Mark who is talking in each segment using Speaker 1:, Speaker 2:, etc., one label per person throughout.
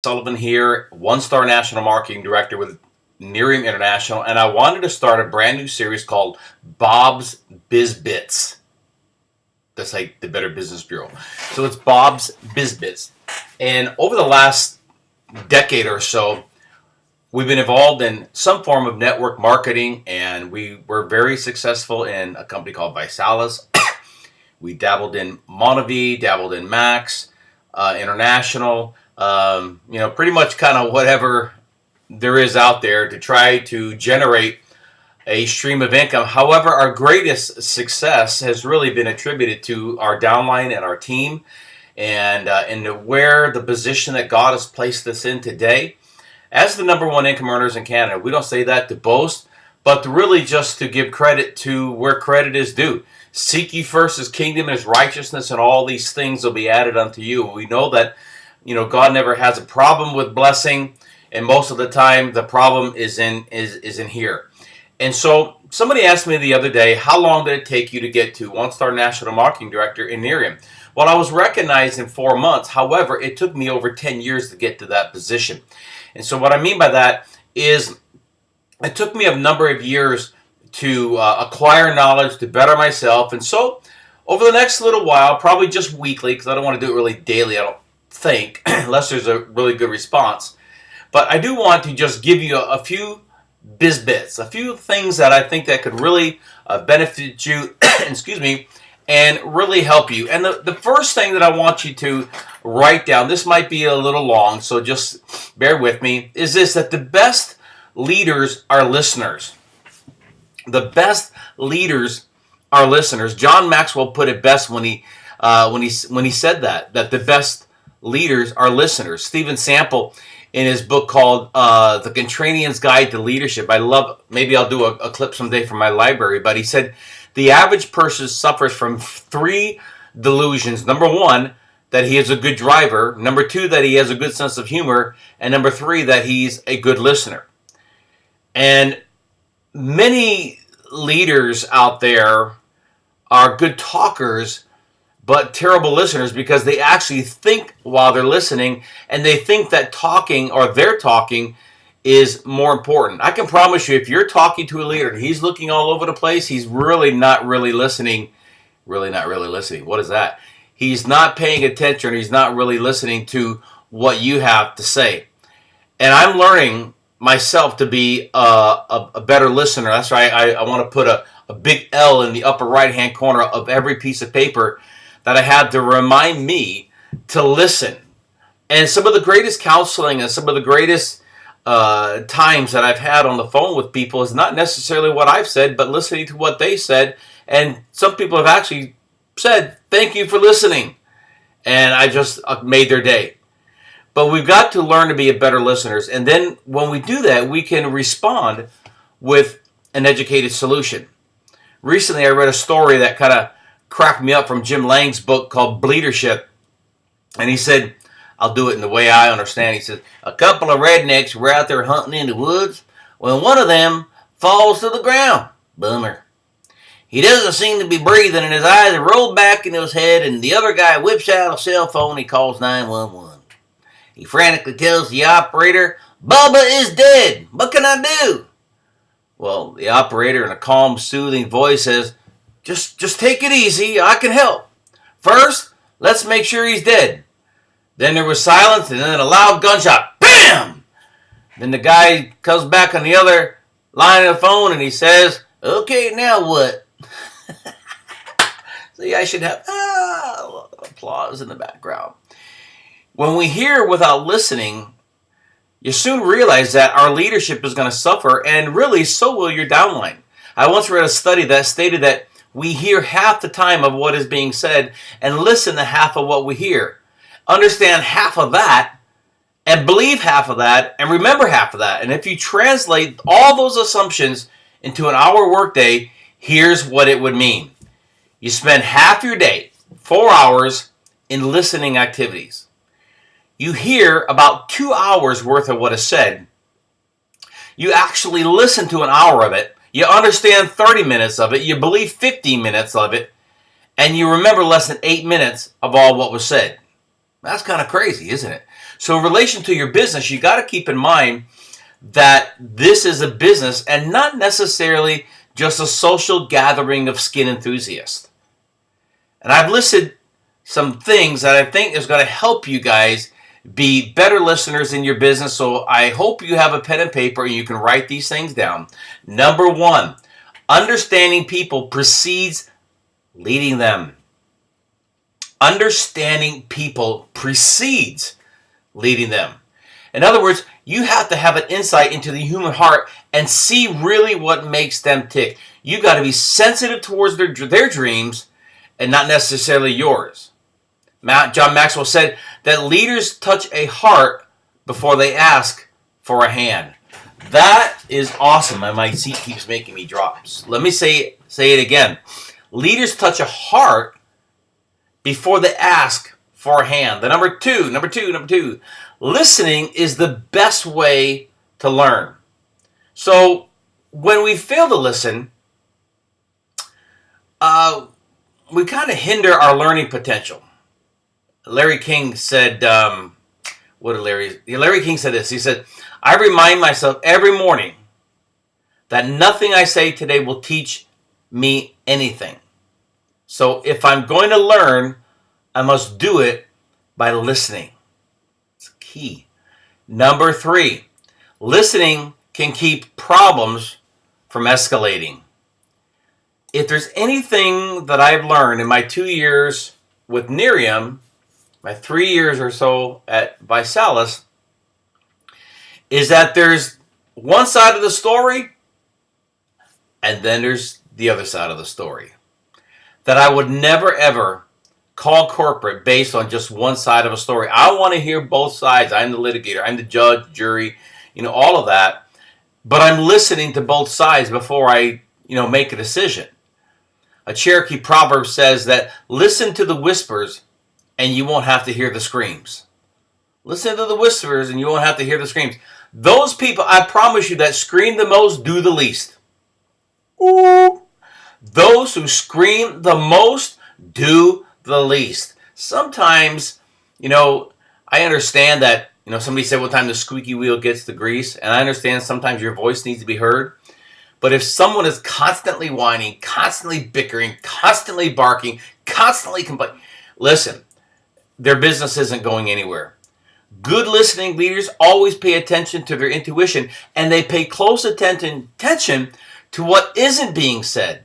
Speaker 1: Sullivan here, one-star national marketing director with Nerium International, and I wanted to start a brand new series called Bob's Biz Bits. That's like the Better Business Bureau. So it's Bob's Biz Bits. And over the last decade or so, we've been involved in some form of network marketing, and we were very successful in a company called Visalis. We dabbled in Monavie, dabbled in Max, International, pretty much kind of whatever there is out there to try to generate a stream of income. However, our greatest success has really been attributed to our downline and our team, and where the position that God has placed us in today as the number one income earners in Canada. We don't say that to boast, but really just to give credit to where credit is due. Seek ye first his kingdom and his righteousness, and all these things will be added unto you. We know that God never has a problem with blessing, and most of the time the problem is in here. And so somebody asked me the other day, how long did it take you to get to one-star national marketing director in Nerium? Well, I was recognized in 4 months. However, it took me over 10 years to get to that position. And so what I mean by that is it took me a number of years to acquire knowledge, to better myself. And so over the next little while, probably just weekly, because I don't want to do it really daily, I don't think, unless there's a really good response. But I do want to just give you a few biz bits, a few things that I think that could really benefit you, excuse me, and really help you. And the first thing that I want you to write down, this might be a little long, so just bear with me, is this: that the best leaders are listeners. The best leaders are listeners. John Maxwell put it best when he said that the best leaders are listeners. Stephen Sample, in his book called The Contrarian's Guide to Leadership, maybe I'll do a clip someday from my library, but he said the average person suffers from 3 delusions. Number 1, that he is a good driver. Number 2, that he has a good sense of humor. And number 3, that he's a good listener. And many leaders out there are good talkers, but terrible listeners, because they actually think while they're listening, and they think that talking or their talking is more important. I can promise you, if you're talking to a leader and he's looking all over the place, he's really not really listening. Really not really listening. What is that? He's not paying attention. He's not really listening to what you have to say. And I'm learning myself to be a better listener. That's why I want to put a big L in the upper right-hand corner of every piece of paper that I had to remind me to listen. And some of the greatest counseling and some of the greatest times that I've had on the phone with people is not necessarily what I've said, but listening to what they said. And some people have actually said, thank you for listening. And I just made their day. But we've got to learn to be better listeners. And then when we do that, we can respond with an educated solution. Recently, I read a story that kind of cracked me up from Jim Lang's book called Bleedership. And he said, I'll do it in the way I understand. He says, a couple of rednecks were out there hunting in the woods when one of them falls to the ground. Bummer. He doesn't seem to be breathing, and his eyes are rolled back into his head, and the other guy whips out a cell phone and he calls 911. He frantically tells the operator, Bubba is dead. What can I do? Well, the operator in a calm, soothing voice says, just take it easy. I can help. First, let's make sure he's dead. Then there was silence, and then a loud gunshot. Bam! Then the guy comes back on the other line of the phone, and he says, okay, now what? See, I should have applause in the background. When we hear without listening, you soon realize that our leadership is going to suffer, and really so will your downline. I once read a study that stated that we hear half the time of what is being said and listen to half of what we hear. Understand half of that and believe half of that and remember half of that. And if you translate all those assumptions into an hour workday, here's what it would mean. You spend half your day, 4 hours, in listening activities. You hear about 2 hours worth of what is said. You actually listen to an hour of it. You understand 30 minutes of it. You believe 15 minutes of it. And you remember less than 8 minutes of all what was said. That's kind of crazy, isn't it? So in relation to your business, you got to keep in mind that this is a business and not necessarily just a social gathering of skin enthusiasts. And I've listed some things that I think is going to help you guys be better listeners in your business. So I hope you have a pen and paper and you can write these things down. Number one, understanding people precedes leading them. Understanding people precedes leading them. In other words, you have to have an insight into the human heart and see really what makes them tick. You got to be sensitive towards their dreams and not necessarily yours. John Maxwell said that leaders touch a heart before they ask for a hand. That is awesome. And my seat keeps making me drop. Let me say it again. Leaders touch a heart before they ask for a hand. The number two. Listening is the best way to learn. So when we fail to listen, we kind of hinder our learning potential. Larry King said, Larry King said this. He said, I remind myself every morning that nothing I say today will teach me anything. So if I'm going to learn, I must do it by listening. It's key. Number 3, listening can keep problems from escalating. If there's anything that I've learned in my 2 years with Nerium, my 3 years or so at ViSalus, is that there's one side of the story and then there's the other side of the story. That I would never ever call corporate based on just one side of a story. I want to hear both sides. I'm the litigator. I'm the judge, jury, all of that. But I'm listening to both sides before I, make a decision. A Cherokee proverb says that listen to the whispers and you won't have to hear the screams. Listen to the whispers and you won't have to hear the screams. Those people, I promise you, that scream the most do the least. Ooh. Those who scream the most do the least. Sometimes, I understand that, somebody said one time the squeaky wheel gets the grease, and I understand sometimes your voice needs to be heard. But if someone is constantly whining, constantly bickering, constantly barking, constantly complaining, listen, their business isn't going anywhere. Good listening leaders always pay attention to their intuition, and they pay close attention to what isn't being said.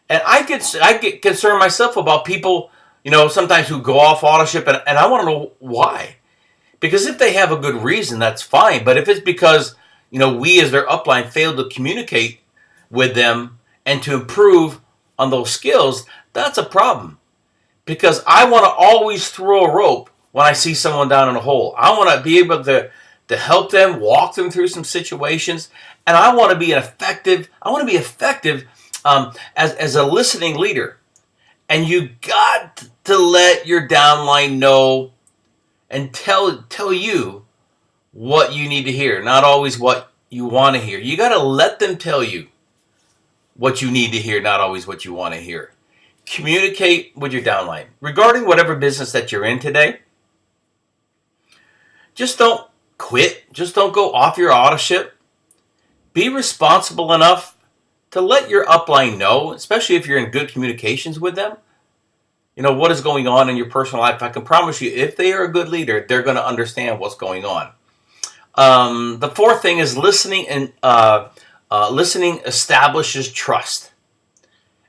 Speaker 1: And I get concerned myself about people, sometimes who go off authorship, and I want to know why. Because if they have a good reason, that's fine. But if it's because, we as their upline failed to communicate with them and to improve on those skills, that's a problem. Because I want to always throw a rope when I see someone down in a hole. I want to be able to help them, walk them through some situations, and I want to be effective as a listening leader. And you got to let your downline know and tell you what you need to hear, not always what you want to hear. You got to let them tell you what you need to hear, not always what you want to hear. Communicate with your downline. Regarding whatever business that you're in today, just don't quit. Just don't go off your authorship. Be responsible enough to let your upline know, especially if you're in good communications with them, what is going on in your personal life. I can promise you, if they are a good leader, they're going to understand what's going on. The 4th thing is listening, and listening establishes trust.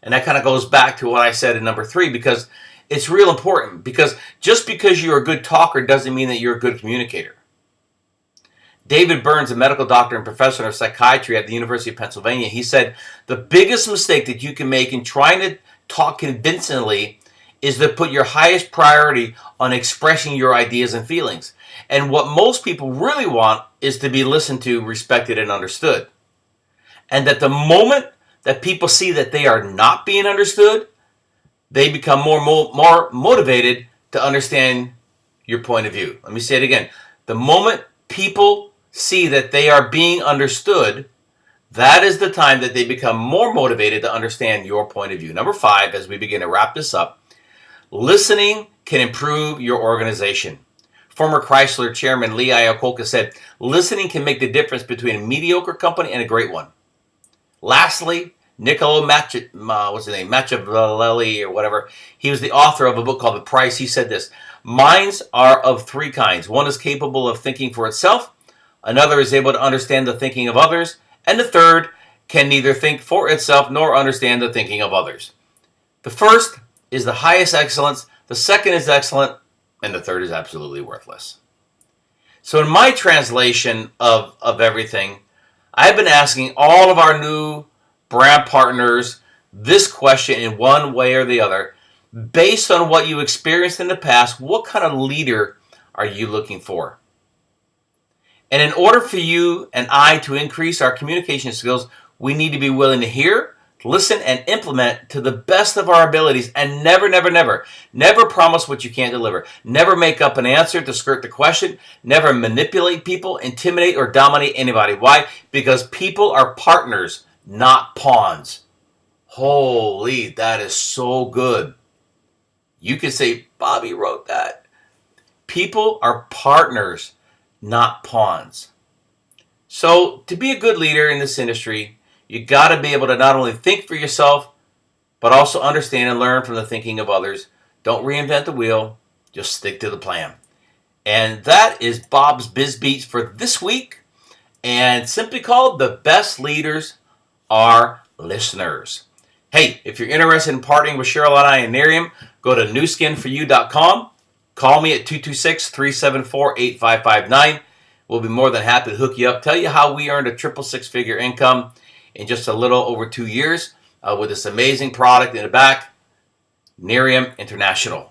Speaker 1: And that kind of goes back to what I said in number 3, because it's real important. Because just because you're a good talker doesn't mean that you're a good communicator. David Burns, a medical doctor and professor of psychiatry at the University of Pennsylvania, he said, the biggest mistake that you can make in trying to talk convincingly is to put your highest priority on expressing your ideas and feelings. And what most people really want is to be listened to, respected, and understood. And that the moment that people see that they are not being understood, they become more motivated to understand your point of view. Let me say it again. The moment people see that they are being understood, that is the time that they become more motivated to understand your point of view. Number 5, as we begin to wrap this up, Listening can improve your organization. Former Chrysler chairman Lee Iacocca said, listening can make the difference between a mediocre company and a great one. Lastly, Niccolo Machiavelli or whatever, he was the author of a book called The Price. He said this, minds are of three kinds. One is capable of thinking for itself, another is able to understand the thinking of others, and the third can neither think for itself nor understand the thinking of others. The first is the highest excellence, the second is excellent, and the third is absolutely worthless. So in my translation of everything, I've been asking all of our new brand partners this question in one way or the other. Based on what you experienced in the past, what kind of leader are you looking for? And in order for you and I to increase our communication skills, we need to be willing to hear, listen, and implement to the best of our abilities, and never promise what you can't deliver. Never make up an answer to skirt the question. Never manipulate people, intimidate, or dominate anybody. Why? Because people are partners, not pawns. Holy, that is so good. You can say, Bobby wrote that. People are partners, not pawns. So to be a good leader in this industry, you got to be able to not only think for yourself, but also understand and learn from the thinking of others. Don't reinvent the wheel. Just stick to the plan. And that is Bob's Biz Beats for this week. And simply called, The Best Leaders Are Listeners. Hey, if you're interested in partnering with Cheryl and I and Nerium, go to newskinforyou.com. Call me at 226-374-8559. We'll be more than happy to hook you up. Tell you how we earned a triple six-figure income in just a little over 2 years with this amazing product in the back, Nerium International.